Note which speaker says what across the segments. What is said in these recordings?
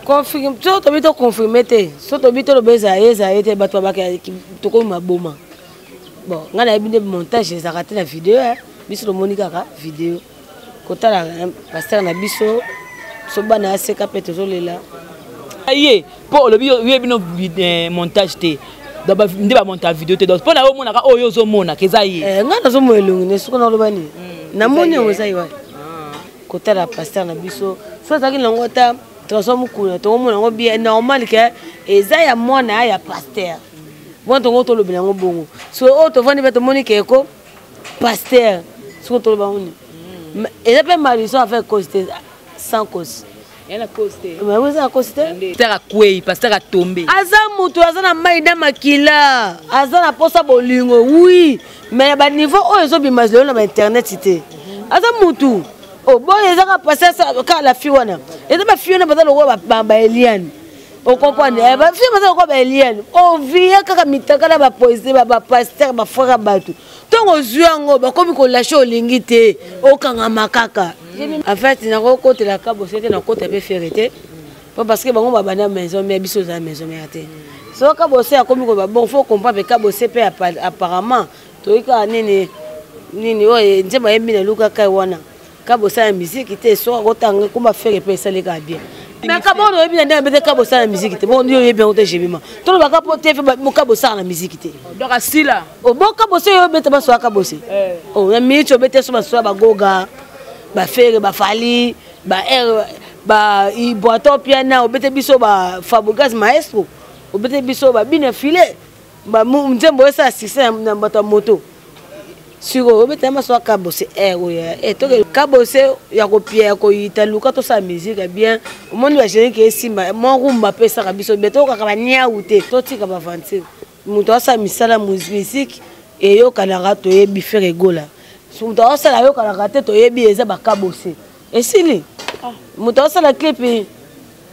Speaker 1: confirme to to bito confirmer te so to bito lo beza te bato baka to ko maboma bon ngana ebinde montage za raté la vidéo biso lo monika ka vidéo kotala pasteur na biso so bana aseka peto zo lela
Speaker 2: aye po lo bi bino montage te daba ndi ba montage vidéo te donc po na o mona ka oyo zo mona keza ye
Speaker 1: ngana zo mo elungu ne suko na lo bani na moni o za yiwa kotala pasteur na biso so za ki longota transforme kuna to mona ngo bien normal que eza ya mona ya pasteur bon to ngo to lo binango bongo so o to vandi beto moni ke ko pasteur so to lo ba oni eza pe mariso avec cause sans cause
Speaker 2: yana cause
Speaker 1: mais vous avez cause
Speaker 2: pasteur a kwei pasteur a tombé
Speaker 1: aza mutu aza na maida makila aza na posa bolingo oui mais ba niveau o ezo bimazelo na internet cité aza mutu oh bon ils ont passé ça quand la fille wana et ba fille na ba lo ba Eliane o comprendre ba fille ba ko ba Eliane o via kaka mitaka na ba poésie ba pasteur ba frère bato tongo zuango ba komi ko lâcher olingi te o kanga makaka en fait na ko côté la cabo c'était na côté pe ferité parce que bango ba bana maison mais biso za maison mais até so cabo c'est a komi ko ba bon faut comprendre cabo c'est apparemment to ika nini o nzema yembi na luka kai wana Cabo ça la musique était soit autant comme faire et ça les gars bien mais Cabo on bien dans Cabo ça la musique était bon Dieu bien au TGV tout le Cabo fait mon Cabo ça la musique était
Speaker 2: donc asila
Speaker 1: oh bon Cabo c'est yo bete ba so Cabo c'est oh na mi cho bete so ba goga ba faire ba fali ba air ba i boato piano bete biso ba Fabregas maestro bete biso ba bine filet ba mzembo ça système na bato moto Suro bete ma so kabose to kabose ya ko pia ko italuka to sa musique bien o moni ba jeni ke simba mo rumba pesa ka biso beto ka ba nya ute to tika ba vantir muto sa misala musique e yo kana rato e bi faire gola muto sa la yo kana rato to e bi eza ba kabose e sili muto sa la clip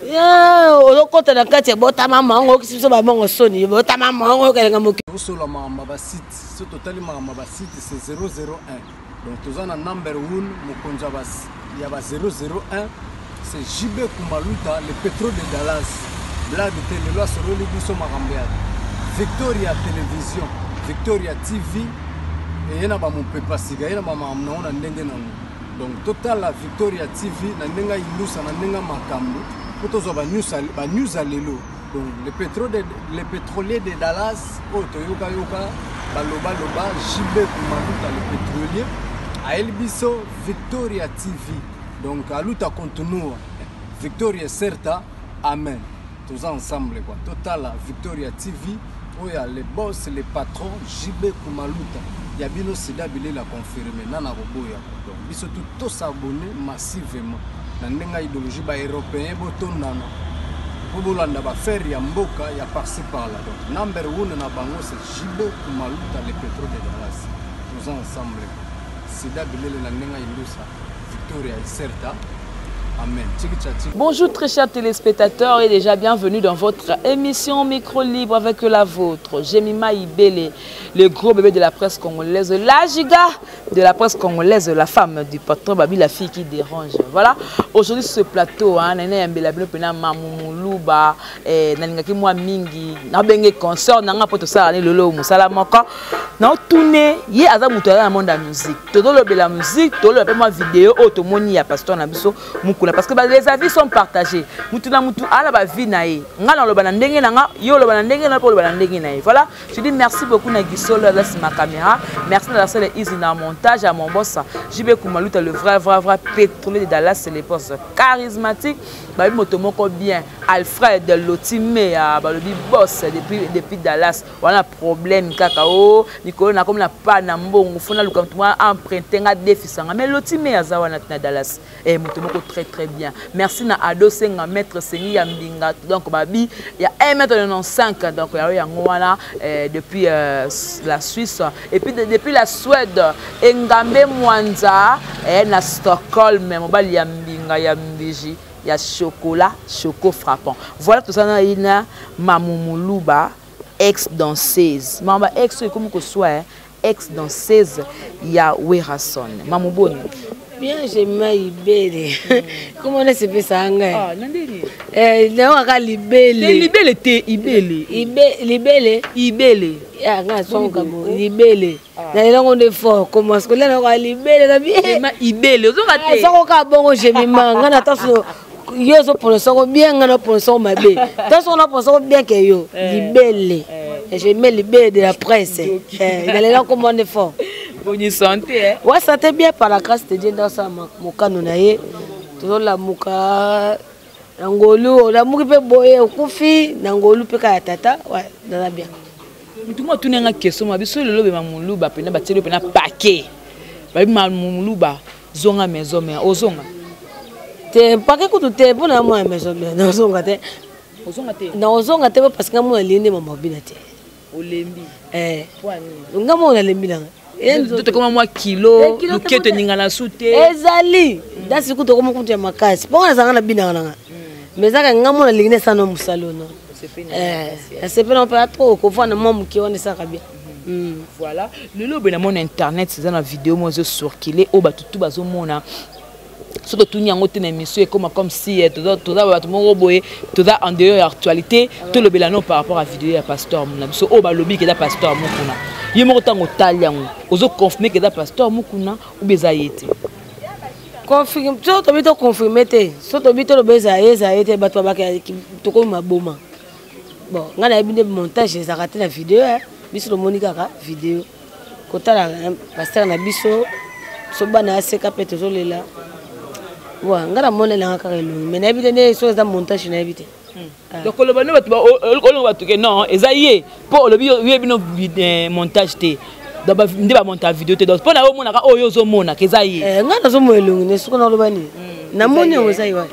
Speaker 1: ya o lokota na kati bota mama ngo kiso ba mongo soni bota mama ngo kelenga moki
Speaker 3: Usola mama ba site ce total mama ba site c'est 001 donc tous en number 1 mukonja bas il y a 001 c'est JB Kumaluta le pétrole de Dallas blague de télé loi sur le biso marambia Victoria télévision Victoria TV et yana ba mon pepa siga yana mama amnaona ndenge na donc total la Victoria TV na ndenga ilusa na ndenga makambo kutozo ba news alelo donc le pétrolier de Dallas Toyoka baloba JB Kumaluta le pétrolier a Elbiso Victoria TV donc à luta continue Victoria certa amen tous ensemble quoi total la Victoria TV où il y a les boss les patrons JB Kumaluta il y a bino sida bilé la confirmer nana roboya donc biso tout s'abonner massivement na ndenga idéologie ba européen botondana Bobolanda ba faire ya mboka ya par-ci par-là donc number 1 na bango c'est JB Kumaluta le pétrole de Dallas tous ensemble sida bilé la ndenga ilusa Victoria et certa amen.
Speaker 2: Bonjour très chers téléspectateurs et déjà bienvenue dans votre émission Micro Libre avec la vôtre. Jemima Ibele, le gros bébé de la presse congolaise, la giga de la presse congolaise, la femme du patron Babi, la fille qui dérange. Voilà, aujourd'hui sur ce plateau, Nene Mbela Pena Mamoulouba, Naningaki Mwa Mingi, Nabenge Consort, Nanga Poto Sarani Lolo Moussala Moka, Nan tourné, Yé Aza Moutoura dans le monde de la musique. Todo le la musique, todo le moi vidéo, Otomoni ya Pasteur Nabiso, Moukoula. Parce que les avis sont partagés. Moutuna Moutou, ala ba vie nae. Nga lo banandenge nanga, yo lo banandenge na po lo banandenge nae. Voilà, je dis merci beaucoup na Gisolo laisse ma caméra. Merci à la Easy na montage à mon boss JB Kumaluta le vrai pétrolier de Dallas, c'est les postes charismatiques. Ba motomoko bien Alfred Lotime ba le boss depuis Dallas. Voilà problème kakao Nicolas na comme la pa na mbongo fona lukamtuma emprunter nga défi sanga mais Lotime azawa na Dallas. Et motomoko très bien. Merci na Ado Senga maître Sengi Yambinga donc babi il y a 1,95 m donc il y a ngwana depuis la Suisse et puis depuis la Suède Ngambe Mwanza et na Stockholm mobali Yambinga Yambiji il y a choco frappant. Voilà tout ça na ina Mamoulouba ex-danseuse. Mamba ex comme que soit ex-danseuse il y a Werason. Mamouboni
Speaker 1: Bien, j'ai mis Libélé. Comment on se fait ça?
Speaker 2: Ah, Nandini.
Speaker 1: Non, on a Libélé.
Speaker 2: Libélé, t'es Ibélé.
Speaker 1: Libélé.
Speaker 2: Ibélé.
Speaker 1: Ah, on a son comme Libélé. On est fort. Comment est-ce que là, on a Libélé?
Speaker 2: Ibélé.
Speaker 1: Ça, on a bon, j'ai mis man. Attention. Yo so pour le son bien, on a pour le son mabé. Tant on a pour le son bien que yo. Libélé. J'ai mis Libélé de la presse. Il est là comme on est fort.
Speaker 2: Bonne santé, hein?
Speaker 1: Ouais, santé bien par la grâce de Dieu dans sa mouka nous naïe. Toujours la mouka. Nangolu, la mouki peut boyer au koufi. Nangolu peut kaya tata. Ouais, dans la bien.
Speaker 2: Tout le monde tourne en question. Ma biso le lobe mamuluba pena bateli pena paquet. Babi mamuluba zonga maison mais ozonga.
Speaker 1: Te paquet kutu te pour na moi maison mais na ozonga te.
Speaker 2: Ozonga te.
Speaker 1: Na ozonga te parce que moi liende mama binate.
Speaker 2: Olembi.
Speaker 1: Poani. Nga moi na lembi na.
Speaker 2: Tout comme moi kilo, nous qui te n'ingana souté.
Speaker 1: Ezali. Dans ce coup de comment tu as ma casse. Bon, on a un bina là. Mais ça quand on a ligné ça non musalo non. C'est pas non pas trop. Qu'on voit un membre qui on est ça bien.
Speaker 2: Voilà. Le lobe na mon internet c'est dans la vidéo moi je circulé au bas tout bazo mona. Surtout tout n'y a pas d'émission comme si tout ça mon boy tout ça en dehors de l'actualité tout le belano par rapport à la vidéo à pasteur mon so au bas lobby qui est pasteur mon kuna. Il me retient au talent. Aux autres confirmer que le pasteur Mukuna ou Bézaïté.
Speaker 1: Confirme. Tu as bien confirmé. Tu as bien le Bézaïté. Tu as bien ma boma. Bon, on a bien le montage. J'ai raté la vidéo. Biso le Monica vidéo. Quand tu as pasteur na biso, soba na seka pete zole là. Ouais, on a monné là encore le. Mais na bien les choses dans montage na bien.
Speaker 2: Donc le bano va tout non ezaïe pour le bino montage té d'abord ndeba montage vidéo té donc pour na mona ka oyo zo mona kezaïe
Speaker 1: nga na zo moelungu ne suko na lobani na moni o zaïe wa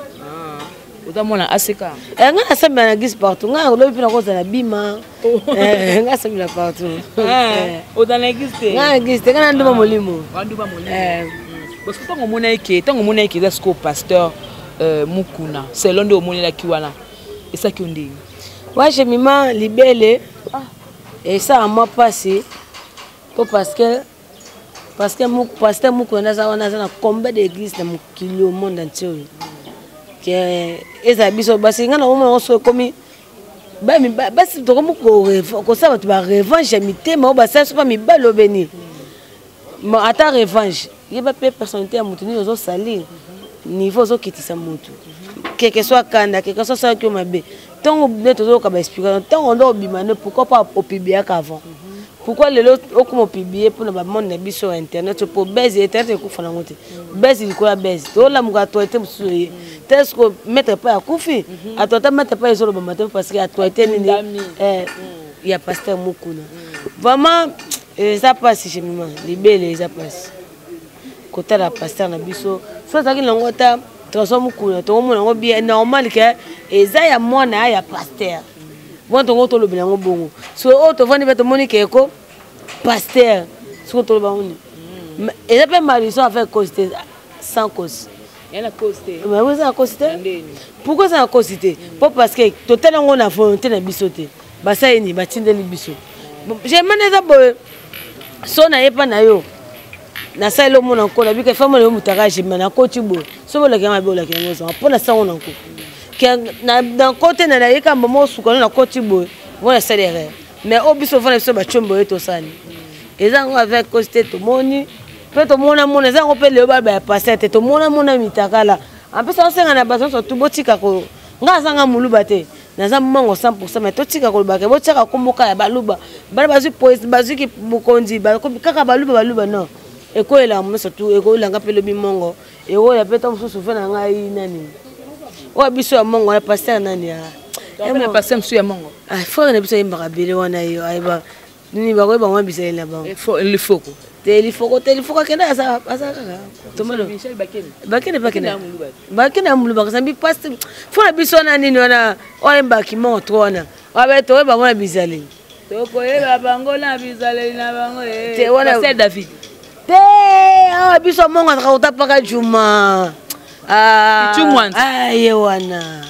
Speaker 2: oza mona aseka
Speaker 1: nga na samba na gis partout nga lobi pina ko za bima nga samba partout
Speaker 2: oza na gis té
Speaker 1: nga gis té nga nduma molimo
Speaker 2: nduma molimo parce que tango mona eke za sko pasteur Mukuna c'est l'onde au mona la kiwana. Et ça qui on dit.
Speaker 1: Ouais, j'ai mis ma libellé. Et ça a m'a passé. Parce que pasteur Mukuna on a combien d'églises dans le monde entier. Que les habits basi ngana on so comme basi to comme ko ça tu vas revanche j'amité mais basi ça pas mi balo béni. Mais attends revanche, il va pas personnalité à moutonner aux salir. Niveau zo kitisa mutu. Quel que soit Kanda, quel que soit ça que m'a bé. Tant on est toujours comme expliquer, tant on doit bimane, pourquoi pas au publier qu'avant. Pourquoi les autres au comme publier pour le monde n'est sur internet pour baiser internet coup fana monter. Baiser il quoi baiser. Tout la muga toi était sur. T'est-ce que mettre pas à coufi. À toi mettre pas sur le matin parce que à toi était il y a pasteur Mukuna. Vraiment ça passe chez moi. Les belles ça passe. Côté la pasteur na biso. Soit ça qui l'engota. Mukuna to mona ngo bien normal que eza ya mona ya pasteur bon to ngo to lo binango bongo so o to vandi beto moni ke ko pasteur so to lo ba oni eza pe mariso avec costé sans cause
Speaker 2: il y a costé
Speaker 1: mais vous ça costé pourquoi ça costé pour parce que to tellement on a volonté na bisoté ba ça ni ba tindeli biso j'ai mené ça boy so na yepa na yo na ça le monde encore bi que femme le mutaka j'ai na ko tibo so bo la kama bo la kama so pour na ça on encore que na dans côté na yeka mamo su ko na ko tibo voilà ça derrière mais au biso fona biso ba chombo eto sani ezango avec costé to moni peut to mona mona ezango pe le ba passer to mona mitaka la en plus on senga na bazo so to botika ko nga sanga muluba te na za mango 100% mais to tika ko ba ke botika ko mboka ya baluba bala bazu poise bazuki bukonzi ba ko kaka baluba non. Et quoi il a surtout et quoi il a appelé le bimongo et quoi il a peut être sous souffle na ngai nani wa biso ya mongo ya pasteur nani ya
Speaker 2: na pasteur msu ya mongo
Speaker 1: ah faut na biso yimba bele wana yo aiba nini ba ko ba ngwa biso ela ba
Speaker 2: il faut
Speaker 1: kenda asa tomalo bakene amuluba ka sambi pasteur faut na biso nani wana o yimba kimongo tona wa beto ba ngwa bizali
Speaker 2: to ko yeba bango na bizali na bango pasteur David
Speaker 1: te ah biso mongo ka utapaka juma ye wana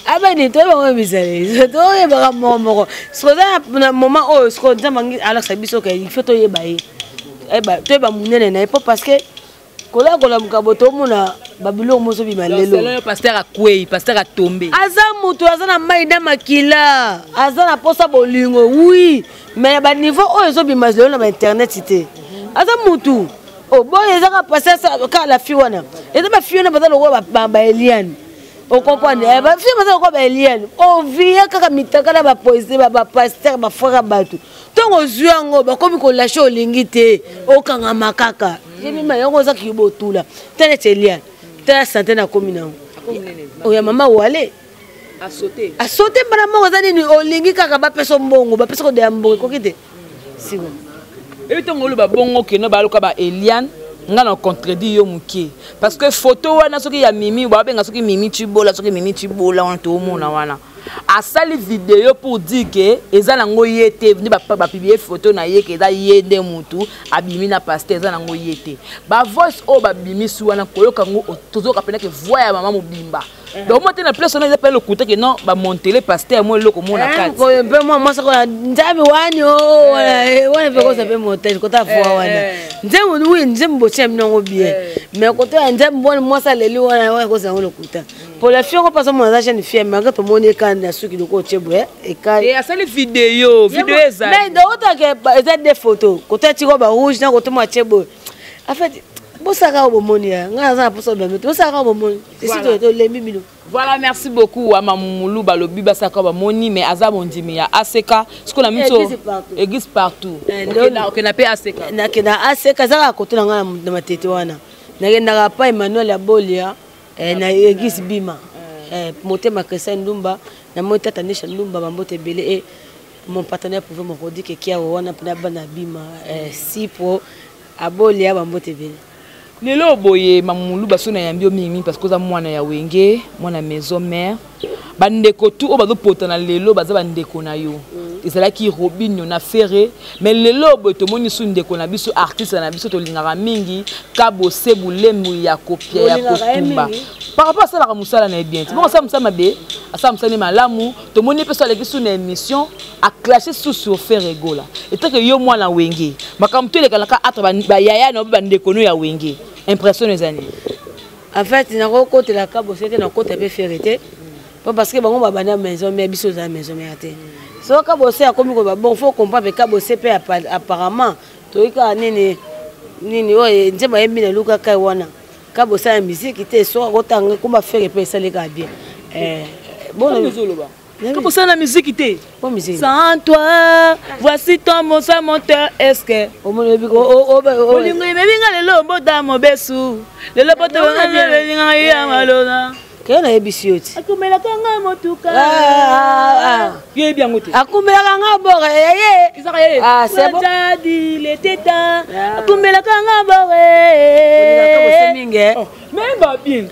Speaker 1: abani to ba bizale to ye ba momo so za na moment o so za mangi ala sa biso ka il faut to ye ba ye ba to ba munene na pas parce que kola kola mukaboto mona babilo moso bimalelo
Speaker 2: le pasteur a kwei pasteur a tombé
Speaker 1: aza mutu aza na mai na makila aza na posa bolingo oui mais ba niveau oyo zo bimazelo na internet ité aza mutu o boye ezaka passer ka la fi wana eza ba fi wana bazalo ko ba Eliane o comprendre ba fi bazalo ko ba Eliane o via kaka mitaka na ba poésie ba pasteur ba frère batu tongo zuango ba komi ko lâcher olingi te o kanga makaka jemi ma yango za ki botula tele Eliane tele santé na commune o ya mama wale
Speaker 2: a
Speaker 1: sauté bana mo za nini olingi kaka ba peso mbongo ba peso ko de mbongo ko kite sigo
Speaker 2: et tongo lo ba bongo ke no ba loka ba Eliane nga na contredit yo muke parce que photo wana soki ya mimi ba benga soki mimi chibola wana to mona wana a sali vidéo pour dire que eza nango yete venu ba publier photo na ye ke eza yede mutu abimi na pasteur eza nango yete ba voice o ba bimi su wana koyoka ngo tozo kapena ke voix ya mama mobimba donc moi na place on a appelé le côté que non ba monter le pasteur moi loko mona kati
Speaker 1: ko mpe moi ça ko nzabi wani o wana pe ko ça pe monter ko ta voix wana nzembo oui nzembo chem nango bien mais ko to nzembo moi ça leli wana ko ça le côté pour la fille on passe mon agent une fille mais quand on est quand na suki de ko chebo et quand
Speaker 2: et à ça les vidéos eza
Speaker 1: mais d'autres que eza des photos ko ta tiko ba rouge na ko to mo chebo en fait
Speaker 2: voilà, merci beaucoup à Mamoulou Balobi Basaka Bamoni mais Aza Mondimi ya ACK ce qu'on a mis église partout. OK na pe ACK.
Speaker 1: Na ke na ACK za ko to na ma tete wana. Na na pa Emmanuel Abolia na église Bima. Motema Kresa Ndumba na motata Nisha Ndumba bambote belé et mon partenaire pouvait me redire que kia wana na bana Bima si pro Abolia bambote belé.
Speaker 2: Lelo boye Mamoulou basona yambio mingi parce que za mwana ya wenge mwana maison mère bandeko tout o bazo potana lelo baza bandeko na yo ezala ki Robinho na Ferré mais lelo boye to moni su ndeko na biso artiste na biso to lingaka mingi Kabo Sebulemu ya kopia ya kotumba par rapport à ça la musala na bien bon ça musala mabe ça musala malamu to moni peso avec sur une émission a clasher sur Ferré gola et tant que yo mwana wenge makamto le kalaka atra ba yaya na bandeko no ya wenge impression les années
Speaker 1: en fait na ko côté la Kabo c'était na côté pe Ferré parce que bango ba bana maison mais biso za maison mais até so Kabo c'est comme ko bon faut comprendre Kabo c'est pe apparemment to ika nini oye nzema yembi na luka kai wana Kabo c'est musique te so ko tanga kuma Ferré pe ça les gars bien bon
Speaker 2: Kabo c'est la musique te
Speaker 1: bon musique
Speaker 2: sans toi voici ton mon monteur est-ce que
Speaker 1: o mo lebi o
Speaker 2: lingo meminga lelo mbota mobesu lelo poto ngale linga ya malona
Speaker 1: kena ebisi yoti
Speaker 2: akumela kanga motuka ye bien ngote
Speaker 1: akumela kanga bore ye
Speaker 2: isaka ye
Speaker 1: c'est bon
Speaker 2: jadi le teta akumela kanga bore
Speaker 1: Kabo c'est minge
Speaker 2: même ba bien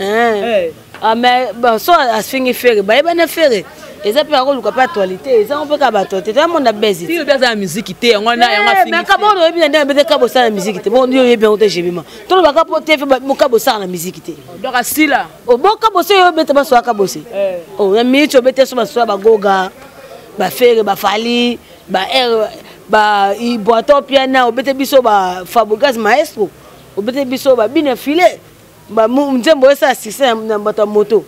Speaker 1: mais bon so asfingi Ferré ba ebana Ferré eza pe ko luka pa actualité eza on peut ka bato te tout monde a baisé
Speaker 2: si le bien la musique te ngona ya ngafingi
Speaker 1: mais Kabo no yebi na ndebe Kabo sa la musique te bon yo yebi on te jebima to ba ka pote fe mo Kabo sa la musique te
Speaker 2: donc asila
Speaker 1: o bon Kabo se yo bete ba so Kabo se o na mi cho bete so ba ba goga ba Ferré ba Fali ba ba i boato piano o bete biso ba Fabregas maestro o bete biso ba bine filé ba nzembo esa assistant na bato moto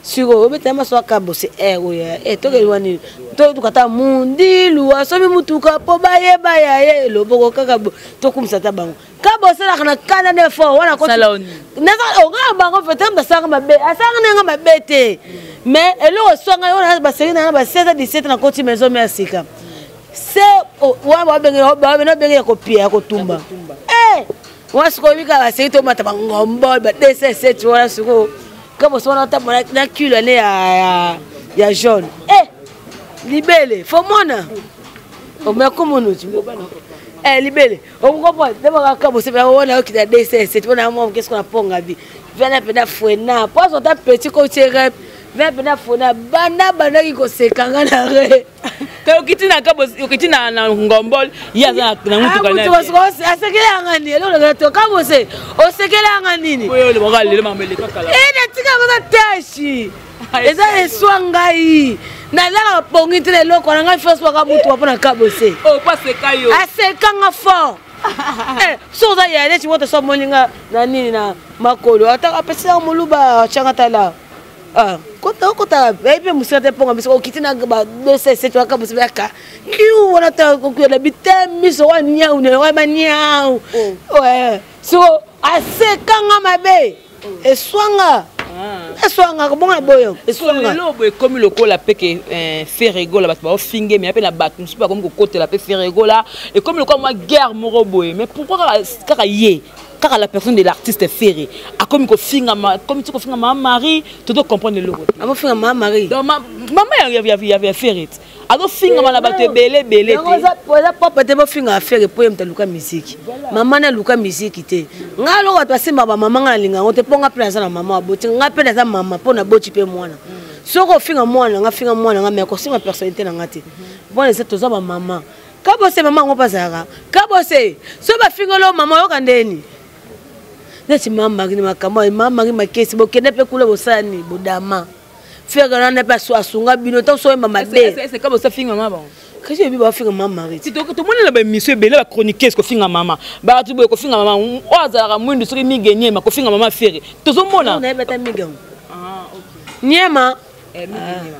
Speaker 1: siko obeta maso Kabo se oya to ke wani to tukata mundilu asomi mutuka po baye baye loboko kaka to kumsata bango Kabo se la kana kana ne fo wana ko
Speaker 2: saloni
Speaker 1: na o ga bango fete mbasanga mabe asanga nenga mabete mais elo songa wana ba seri na ba 16 na koti maison mersika se wa benga benga ko pia ko tumba wasiko wika ba seri to mata bangombo ba DCC tu wala siko Kabo so na tamo na kilo ne ya jaune libele fo mona o me komono tu libele o ngopo deba Kabo se ba wona okita DCC tu na mo qu'est-ce qu'on a ponga bi vena pena fuena poso ta petit ko tirep vena pena fuena bana ki ko sekanga na re
Speaker 2: te okitina Kabo okitina na ngombol ya za na mutu kana
Speaker 1: mutu ko asekela ngani elo to Kabo se o sekela ngani
Speaker 2: oyo le boga le mamele kakala
Speaker 1: na tika ko ta tashi eza eswangai na la pongi tele loko na ngai first waka mutu apona Kabo se
Speaker 2: o pa seka yo
Speaker 1: asekanga fort so za ya neti moto so molinga na nini na makolo ata apesa moluba changata la kota bebe musate ponga biso okitina ba 277 waka musaka kiu wana ta ko la bitemi so wa nyau ne wa manyau so asekanga mabe eswanga eswanga ko bonga boyo eswanga
Speaker 2: lelo boy comme lokola peke ferego la ba finge mais appelle la bac nous pas comme ko côté la pe ferego là et comme lokola moi guerre moro boy mais pourquoi kaka yé car la personne de l'artiste ferré a comme ko finga comme tu ko finga ma mari tu dois comprendre le logo
Speaker 1: a mo finga ma mari
Speaker 2: donc maman y avait ferré ado finga ma la bato belé
Speaker 1: poza papa te bo finga ferré po yemta luka musique maman na luka musique te ngalo wa twasimba ba maman nga linga ngote ponga place na maman aboti nga pe na maman po na boti pe mwana soko finga mwana nga me ko singa personnalité na ngati bon c'est toza ba maman kabo se maman ngo pasaka kabo se so ba finga lo maman yo kandeni neti mama ngini makama mama ngi makesi bokende pe kula bosani bodama fega na pa so asunga bino to so mama be
Speaker 2: c'est comme ça finga mama
Speaker 1: kasi bi ba finga mama
Speaker 2: si to mona ba monsieur belé ba chroniquer ko finga mama ba tu boy ko finga mama o azara mwindu suri migenie ma ko finga mama fere to zo mona
Speaker 1: na beta migan
Speaker 2: OK
Speaker 1: nyema
Speaker 2: migenie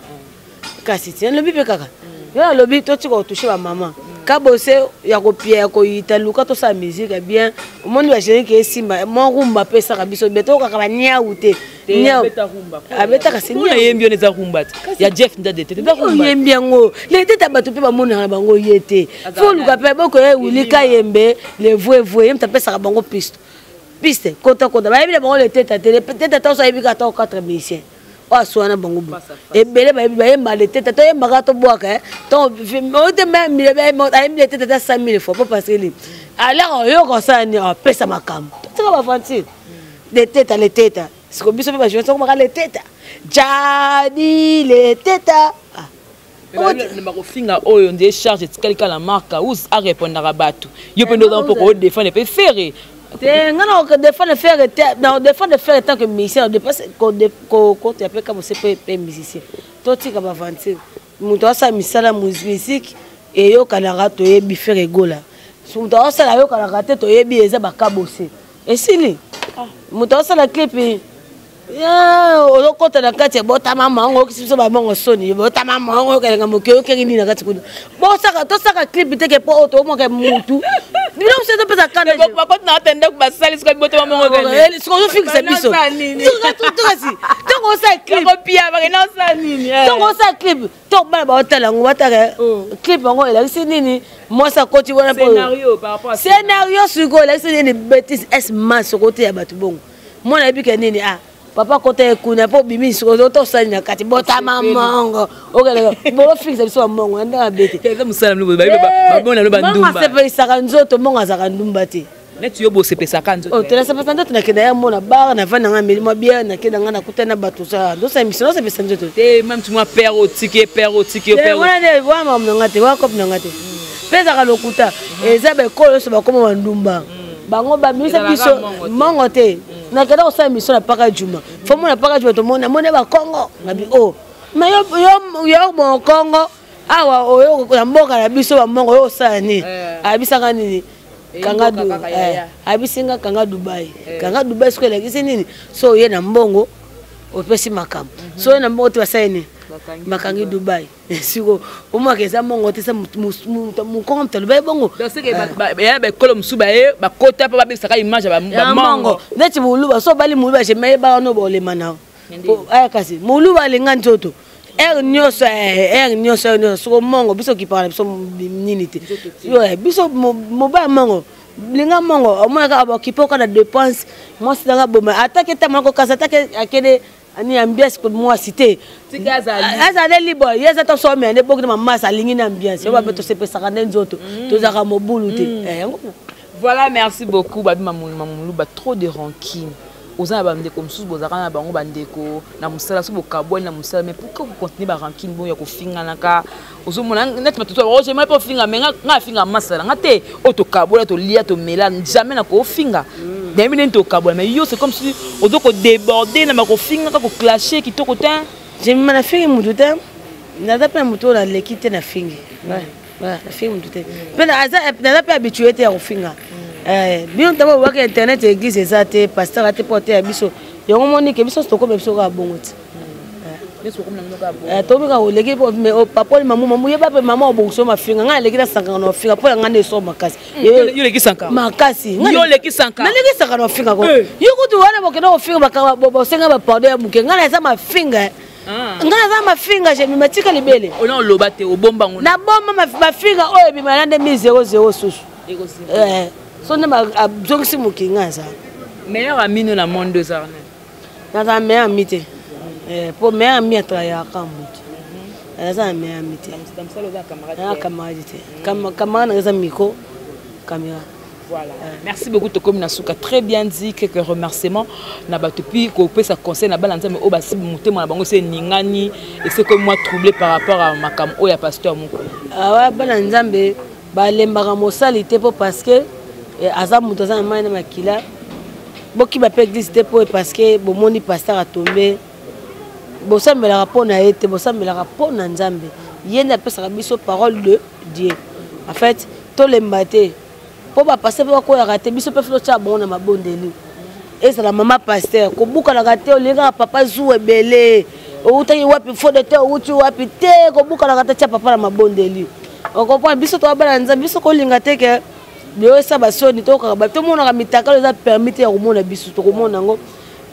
Speaker 1: kasi tiens le bibe kaka yo le bi to ti ko toucher ba mama kabose ya ko pia ko italuka to sa musique bien au monde va gérer que simba mon rumba pesa kabiso beto ka ba nya ute nya
Speaker 2: beta rumba
Speaker 1: abeta ka sini
Speaker 2: ya yembio ne za rumba ya Jeff ndade te za rumba
Speaker 1: yembia ngo le teta batu pe ba mona na bango yete fo luka pe boko e ulika yembe le voe mta pesa ka bango piste kota ba yebile bango le teta to sa yebika to 4 musiciens aswana bango bo ebele ba yemba le teta to yemba ka to boaka to ote même le teta 5000 fois pas parce que alors yo ko ça ni pesa makam to ka ba fanti le teta siko biso ba je soko maka le teta jadi le teta
Speaker 2: ne ba ko finga oyo ndé charge tikali la marque ou a répondre à batu yo pendo dans poko défendre pe faire
Speaker 1: ngana ko défendre faire non défendre faire tant que musicien dépasse ko tu appelle comme c'est pas musicien to tika ba fanti muto asa misala musique et yo kanara to yebi faire egola muto asa yo kanara to yebi eza bakabose esili muto asa la clip ya olokota na kati bota mama ngo kiso ba mongo soni bota mama ngo kelenga mokyo kengini na kati kuno bosaka to saka clip teke po to mo ke mutu bino se to pesa kana
Speaker 2: ba ko na atende ku basali ska bota mama ngo kengini
Speaker 1: siko zo fixe biso to kasi to go sa clip
Speaker 2: ko pia ba na sa nini
Speaker 1: to go sa clip to ba ba hotela ngo bataka clip ngo ela si nini moi ça côté wana
Speaker 2: scénario par rapport à
Speaker 1: scénario sur go ela si nini bêtise es mas côté ya batu bongo moi na bika nini papa côté kuna po bimi so to sanya kati bota mamango okele bo fixe biso mamango anda bete
Speaker 2: keza musala mlo ba bona lo bandumba
Speaker 1: mama sepe saka nzoto monga zaka ndumba te
Speaker 2: net yo bo sepe saka nzoto
Speaker 1: tela sepe nzoto na kenda ya mona bar na vana nga meli mabia na kenda nga na kutana batu sa do sa mission sepe nzoto
Speaker 2: te même tu moi père otike
Speaker 1: wana ne wa mama ngate wa kop ngate pesa ka lokuta eza be kolo so ba koma ndumba bango ba misa biso mongo te na kada osa mission na paka juma fo mona paka juma to mona ba Congo na bi mais yo mo Congo awa oyo ya mboka na biso ba mongo yo sani abisaka nini kanga abisinga kanga Dubai siko la kisi nini so ye na mbongo opesi makam so ye na mbongo te basani makangi Dubai siko omwa keza mongo te sa mu Congo telo ba bongo
Speaker 2: donc c'est que ba kolom suba ba kota pa ba bisaka image ba mongo
Speaker 1: neti muluba so bali muluba je me ba no bo le manao kasi muluba lenga nzoto nyoso so mongo biso ki parle biso nini te yo biso mo ba mongo linga mongo omona ka ba kipoka na dépense moi c'est nga boma attaque ta mongo kasa attaque akede ani ambiance pour moi cité azali libo yeza to so me ne bokina mama sa lingi na ambiance yo ba beto sepe sakane nzoto to zaka mobulu te
Speaker 2: voilà merci beaucoup babi mamulu ba trop de rancune oza ba ndeko msusu bozaka na bango bandeko na musala so bokaboni na musala mais pourquoi vous continuez ba rancune bon ya ko finga naka ozo mona net matuto ba je mai pas finga mais nga finga masala ngate oto kabola to lia to mela jamais na ko finga demi nento kabola mais yo c'est comme si ozo ko déborder na ma ko finga ka ko clasher kitoko ta
Speaker 1: je me na fingi mututa nada pa muto la lekite na fingi voilà la fille mutu te pe na pe habitué te ya finga bien tabo wa ke internet église ça te pasteur te porter biso yango moni ke biso to ko biso ka bongo ti tomika oleki mais papa mamu yeba pe mama obongso mafinga nga leki na 50 na finga po nga ne so makasi
Speaker 2: yo leki 50
Speaker 1: makasi
Speaker 2: yo leki 50
Speaker 1: na leki 50 na finga ko yo kutu wana bokena ofinga bakaba bosenga ba pardon ya muke nga na esa mafinga nga na za mafinga je mimatika libele
Speaker 2: ona loba te obomba ngona
Speaker 1: na bomba mafinga oyo bima na 2000 susu so ne ma abzongisi muke nga za
Speaker 2: meilleur ami no na monde deux arnes
Speaker 1: na za meilleur ami te pour meilleur ami travailler à Kamouti. Elle a un meilleur ami. Camarade, micro, caméra.
Speaker 2: Voilà. Merci beaucoup Tokomi Nasuka. Très bien dit, quelques remerciements. Nabatopi, qu'on sa conseil, nabalanza mais obasi monter mon abango c'est ningani et c'est comme moi troublé par rapport à ma cam oya pasteur moko. Ah ouais, balanzambe, ba lembara mosalité pour parce que azam mutaza maina makila. Boki ba pe glisse pour parce que bon moni pasteur a tombé. Bosambela rapport na été bosambela rapport na nzambe yenda pesa biso parole de Dieu en fait to le maté po ba passer ko ya raté biso pe flo tcha bon na mabondeli et ça la maman pasteur ko buka la raté o lenga papa zuwe belé o uta yi wapi fo de te o uti wapi te ko buka la raté tcha papa na mabondeli on comprend biso to ba nzambe biso ko linga te ke yo sa ba soni to ka ba to mona ka mitaka za permettre ya ko mona biso to ko mona ngo.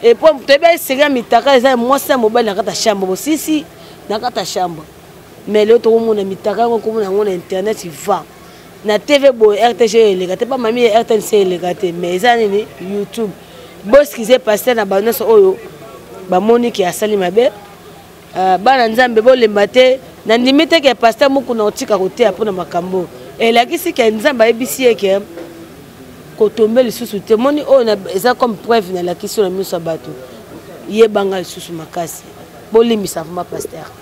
Speaker 2: Et pour te bien c'est mitaka ça moi c'est mobile na kata chambre si na kata chambre mais le tout monde mitaka ko na ngona internet il va na TV bo RTG les gâté pas mamie RTNC les gâté mais ça ni YouTube boss qui s'est passé na bana so oyo ba Monique asali mabe bana nzambe bo lembate na limite ke pasteur muku na otika kote apona makambo et la kisi ke nzamba ebisi ke tomber les sous témoigner on a ça comme preuve dans la question de Moussa Batou yebanga les sous makasi bolimi ça va pasteur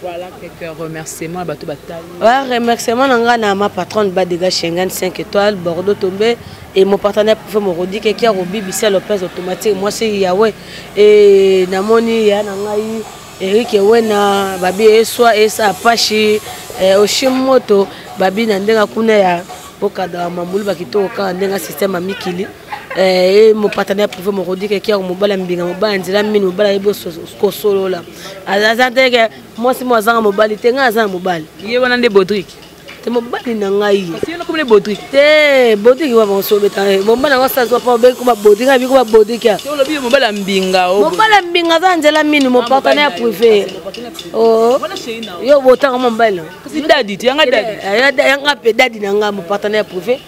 Speaker 2: voilà quelques remerciements Batou Batali
Speaker 1: ouais remerciements na ma patronne Badega Schengen 5 étoiles Bordeaux tombé et mon partenaire pour faire mon rodi qui a robi Bissel Lopez automatique moi c'est Yahweh et namoni ya nangai Eric Wena babi eswa esa Apache Oshimoto babi na ndenga kuna ya Okada mamulu bakitoka ndenga système amikili mon partenaire privé mon rodi qui a mobala mbinga mobala nzela mini mobala ebo solo la azante ke moi si moi zanga mobali tenga zanga mobali
Speaker 2: ye wana nde Bodrick
Speaker 1: te mobali na ngai
Speaker 2: parce que comme les Bodrick
Speaker 1: te Bodrick wa bonso beta mobala wa sa pa be ko ba Bodrick abi ko ba Bodrick ya
Speaker 2: to lobi mobala mbinga
Speaker 1: za nzela mini mon partenaire privé oh yo botanga mobali
Speaker 2: kasi dadi ti yanga dadi
Speaker 1: yanga pe dadi na nga mon partenaire privé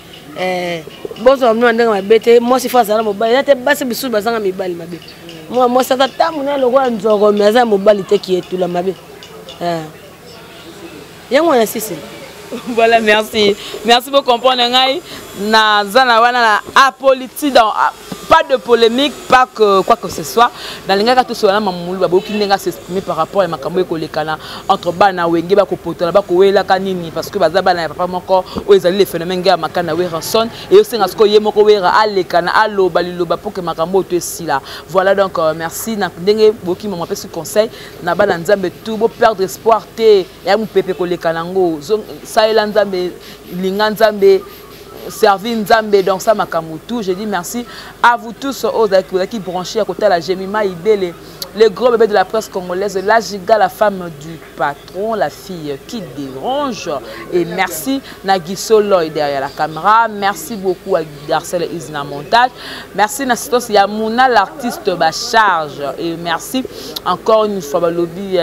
Speaker 1: bonso amno ndanga mabete moi si fa sala mobali te basi bisu bazanga mibali mabe moi ça tamu na loko nzoko meza mobali te ki etula mabe yango na sisi.
Speaker 2: Voilà, merci. Merci pour comprendre. Pas de polémique, pas que quoi que ce soit. Dans les cas, tout cela, maman, s'exprimer par rapport à ma caméra entre Bana Wenge, Bakopota, Bakoela, Kanini, parce que Bazaba n'a pas encore les phénomènes de Makana Ranson et aussi à ce que Yemoko Alekana, Allo, Baliloba pour que ma caméra soit là. Voilà donc, merci. N'a beaucoup m'ont appelé ce conseil. N'a pas d'ensemble tout, beau perdre espoir, et à mon pépé Kolekanango, Saïlanzambe, Linganzambe. Servir Nzambe dans ça Makamutu. Je dis merci à vous tous qui branchés à côté de la Jemima Ibele, le gros bébé de la presse congolaise, la Giga, la femme du patron, la fille qui dérange. Et merci Nagiso Loy derrière la caméra. Merci beaucoup à Garcelle Isna Montage. Merci Nassitos Yamouna, l'artiste charge. Et merci encore une fois lobby.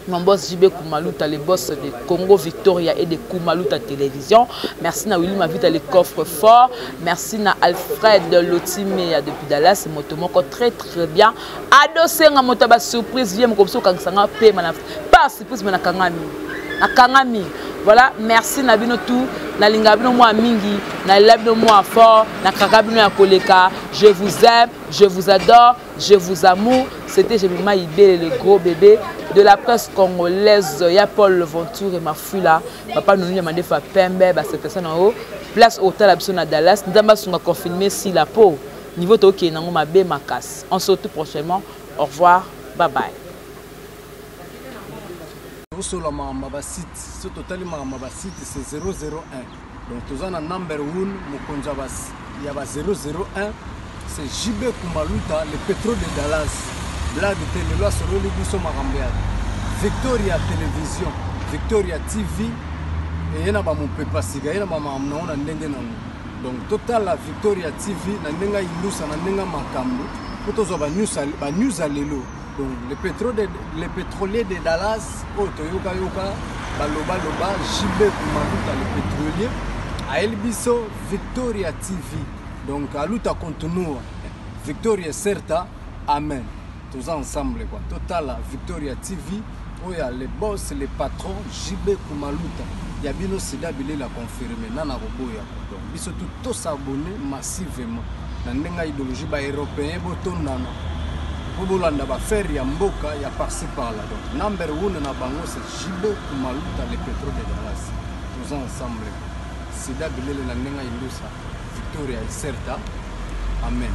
Speaker 2: Mon boss JB Koumalouta, le boss de Congo Victoria et de Koumalouta Télévision. Merci na Willy Mavita, les coffres forts. Merci na Alfred Lotime depuis Dallas. Motomoko très bien. Adossé na motaba surprise. Viens comme ça quand ça n'a pas surprise mais na kangami. Voilà, merci na bino tout. Na lingabino moi mingi, na labino moi fort, na kakabino ya koleka. Je vous aime, je vous adore, je vous amour. C'était Jemima Ibele, le gros bébé de la presse congolaise. Il y a Paul Venture et ma fille là. Papa nous a demandé de faire pembe, cette personne en haut. Place hôtel à Dallas. Nous avons confirmé si la peau. Niveau toké, nous avons ma casse. On se retrouve prochainement. Au revoir. Bye bye.
Speaker 3: Osola ma site, ce total ma site c'est 001. Donc tous en number 1 Mukonja il y a 001 c'est JB Kumaluta le pétrole de Dallas. Blague de télé sur le biso marambia. Victoria Télévision, Victoria TV et yana ba mon pepa siga yana ba mamna na ndenge nango. Donc total la Victoria TV na ndenga ilusa na ndenga makambo. Potozo ba news alelo. Donc les pétroliers de Dallas, Toyoka Yoka, Baloba Loba, JB Kumaluta le pétrolier, à Elbiso, Victoria TV. Donc à Luta continue, Victoria Certa, Amen. Tous ensemble quoi. Total Victoria TV, où il y a les boss, les patrons, JB Kumaluta. Il y a bien aussi d'habiller la confirmer, Nana Roboya. Donc ils sont tous s'abonner massivement. Dans une idéologie européenne, Botonana. Bobolanda ba faire ya mboka ya par-ci par-là. Donc number 1 na bango c'est JB Kumaluta le pétrole de Dallas. Tous ensemble. C'est d'abord la nenga indusa Victoria Certa. Amen.